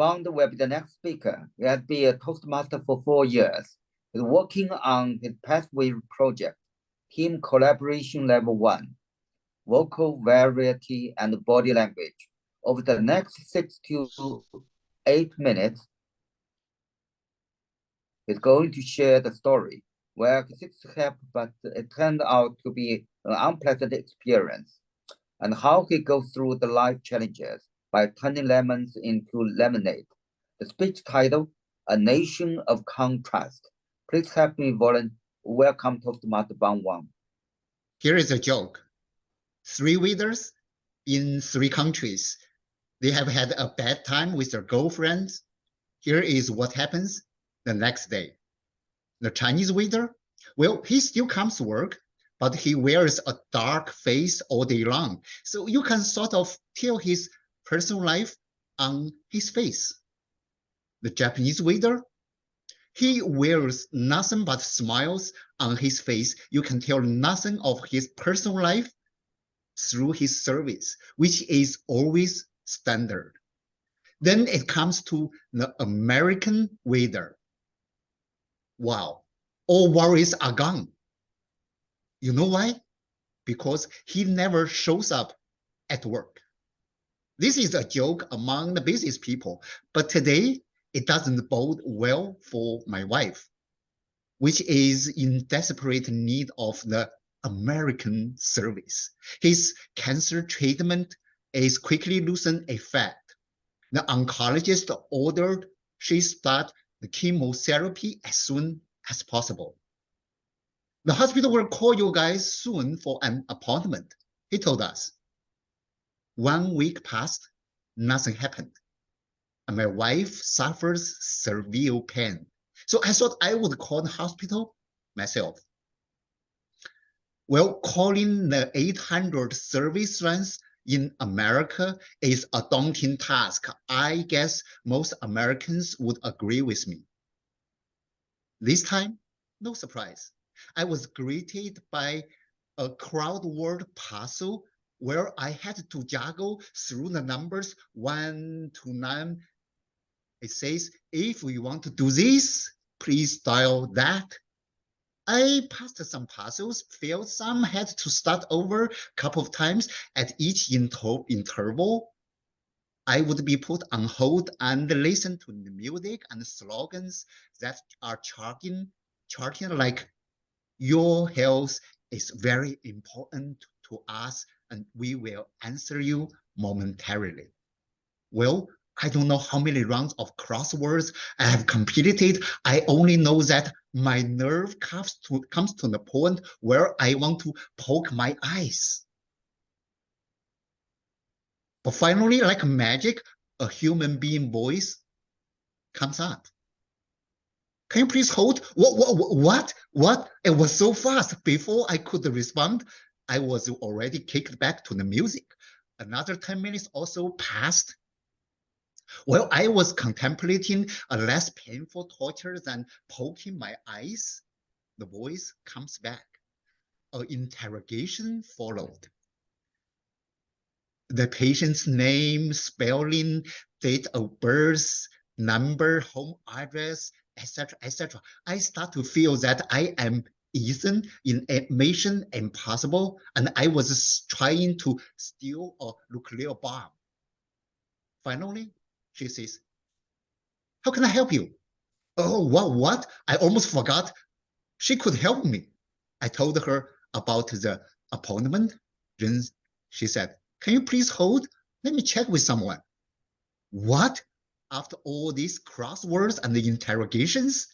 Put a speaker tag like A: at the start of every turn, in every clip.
A: Bond will be the next speaker. He has been a Toastmaster for 4 years. He's working on his Pathway project, Team Collaboration Level 1, Vocal Variety and Body Language. Over the next 6 to 8 minutes, he's going to share the story where he seeks help, but it turned out to be an unpleasant experience, and how he goes through the life challenges by turning lemons into lemonade. The speech title, A Nation of Contrast. Please help me welcome Toastmaster Bond Wang.
B: Here is a joke. 3 winners in 3 countries. They have had a bad time with their girlfriends. Here is what happens the next day. The Chinese waiter, well, he still comes to work, but he wears a dark face all day long. So you can sort of tell his personal life on his face. The Japanese waiter, he wears nothing but smiles on his face. You can tell nothing of his personal life through his service, which is always standard. Then it comes to the American waiter. Wow, all worries are gone. You know why? Because he never shows up at work. This is a joke among the business people, but today it doesn't bode well for my wife, which is in desperate need of the American service. His cancer treatment is quickly losing effect. The oncologist ordered she start the chemotherapy as soon as possible. The hospital will call you guys soon for an appointment, he told us. 1 week passed, nothing happened. And my wife suffers severe pain. So I thought I would call the hospital myself. Well, calling the 800 service lines in America is a daunting task. I guess most Americans would agree with me. This time, no surprise. I was greeted by a crowd word puzzle where I had to juggle through the numbers 1 to 9. It says, if you want to do this, please dial that. I passed some puzzles, failed some, had to start over a couple of times at each interval. I would be put on hold and listen to the music and slogans that are charting like, your health is very important to us and we will answer you momentarily. Well, I don't know how many rounds of crosswords I have completed. I only know that my nerve comes to the point where I want to poke my eyes. But finally, like magic, a human being voice comes up. Can you please hold? What? It was so fast. Before I could respond, I was already kicked back to the music. Another 10 minutes also passed. Well, I was contemplating a less painful torture than poking my eyes. The voice comes back. An interrogation followed. The patient's name, spelling, date of birth, number, home address, etc., etc. I start to feel that I am Ethan in a Mission Impossible, and I was trying to steal a nuclear bomb. Finally, she says, how can I help you? Oh, what? I almost forgot. She could help me. I told her about the appointment. Then she said, can you please hold? Let me check with someone. What? After all these crosswords and the interrogations?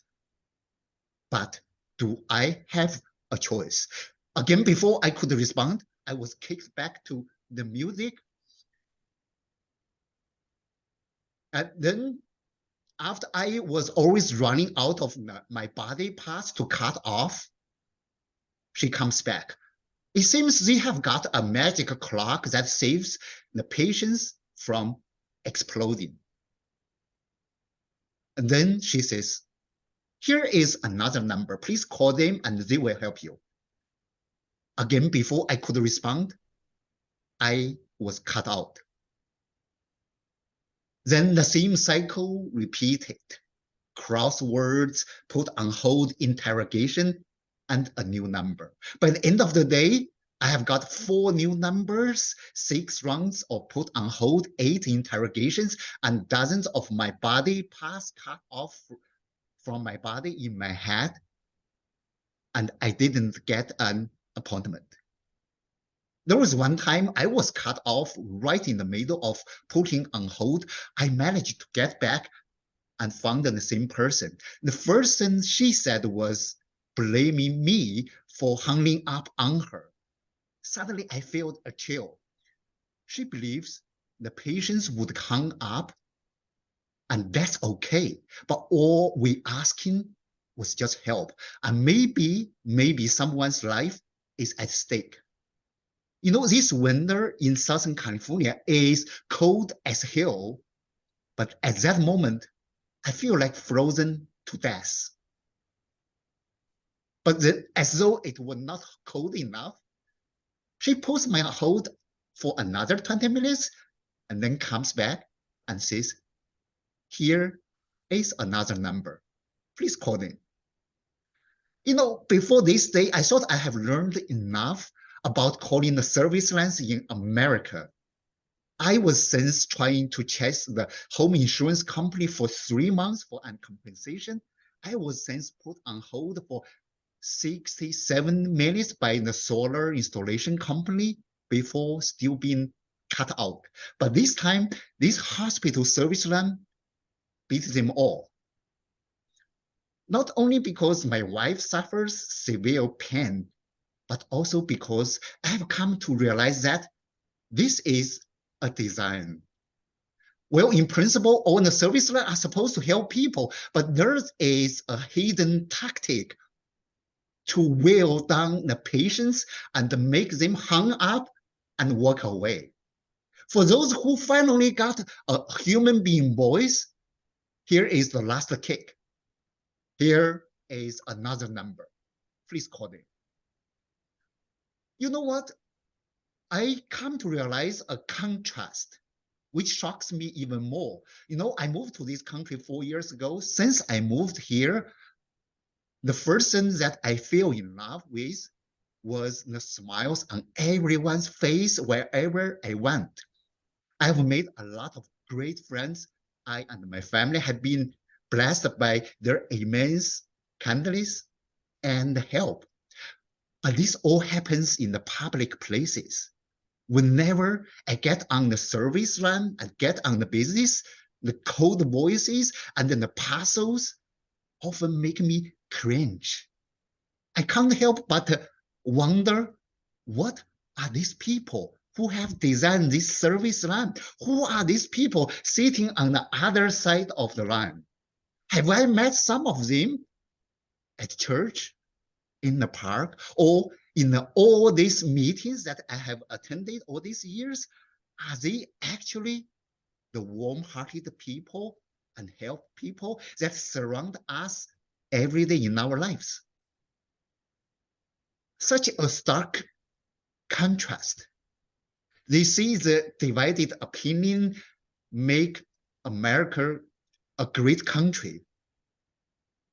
B: But do I have a choice? Again, before I could respond, I was kicked back to the music. And then after I was always running out of my body parts to cut off, she comes back. It seems they have got a magic clock that saves the patients from exploding. And then she says, here is another number. Please call them and they will help you. Again, before I could respond, I was cut out. Then the same cycle repeated. Crosswords, put on hold interrogation, and a new number. By the end of the day, I have got 4 new numbers, 6 rounds of put on hold, 8 interrogations, and dozens of my body parts cut off from my body in my head, and I didn't get an appointment. There was one time I was cut off right in the middle of putting on hold. I managed to get back and found the same person. The first thing she said was blaming me for hanging up on her. Suddenly, I felt a chill. She believes the patients would hang up, and that's okay. But all we asking was just help. And maybe someone's life is at stake. You know, this winter in Southern California is cold as hell. But at that moment, I feel like frozen to death. But then, as though it was not cold enough, she puts my hold for another 20 minutes and then comes back and says, here is another number. Please call in. You know, before this day, I thought I have learned enough about calling the service lines in America. I was since trying to chase the home insurance company for 3 months for an compensation. I was since put on hold for 67 minutes by the solar installation company before still being cut out. But this time, this hospital service line beat them all. Not only because my wife suffers severe pain, but also because I have come to realize that this is a design. Well, in principle, all the service lines are supposed to help people, but there is a hidden tactic to wear down the patients and make them hang up and walk away. For those who finally got a human being voice, here is the last kick. Here is another number. Please call it. You know what? I come to realize a contrast, which shocks me even more. You know, I moved to this country 4 years ago. Since I moved here, the first thing that I fell in love with was the smiles on everyone's face wherever I went. I have made a lot of great friends. I and my family have been blessed by their immense kindness and help. But this all happens in the public places. Whenever I get on the service line, I get on the business, the cold voices and then the parcels often make me cringe. I can't help but wonder, what are these people who have designed this service line? Who are these people sitting on the other side of the line? Have I met some of them at church, in the park, or in all these meetings that I have attended all these years? Are they actually the warm-hearted people and help people that surround us every day in our lives? Such a stark contrast. They see the divided opinion make America a great country.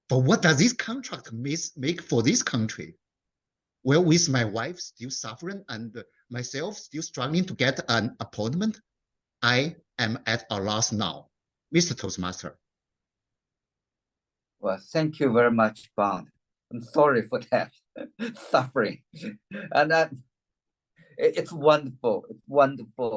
B: But what does this contract make for this country? Well, with my wife still suffering and myself still struggling to get an appointment, I am at a loss now. Mr. Toastmaster.
A: Well, thank you very much, Bond. I'm sorry for that suffering. And it's wonderful. It's wonderful.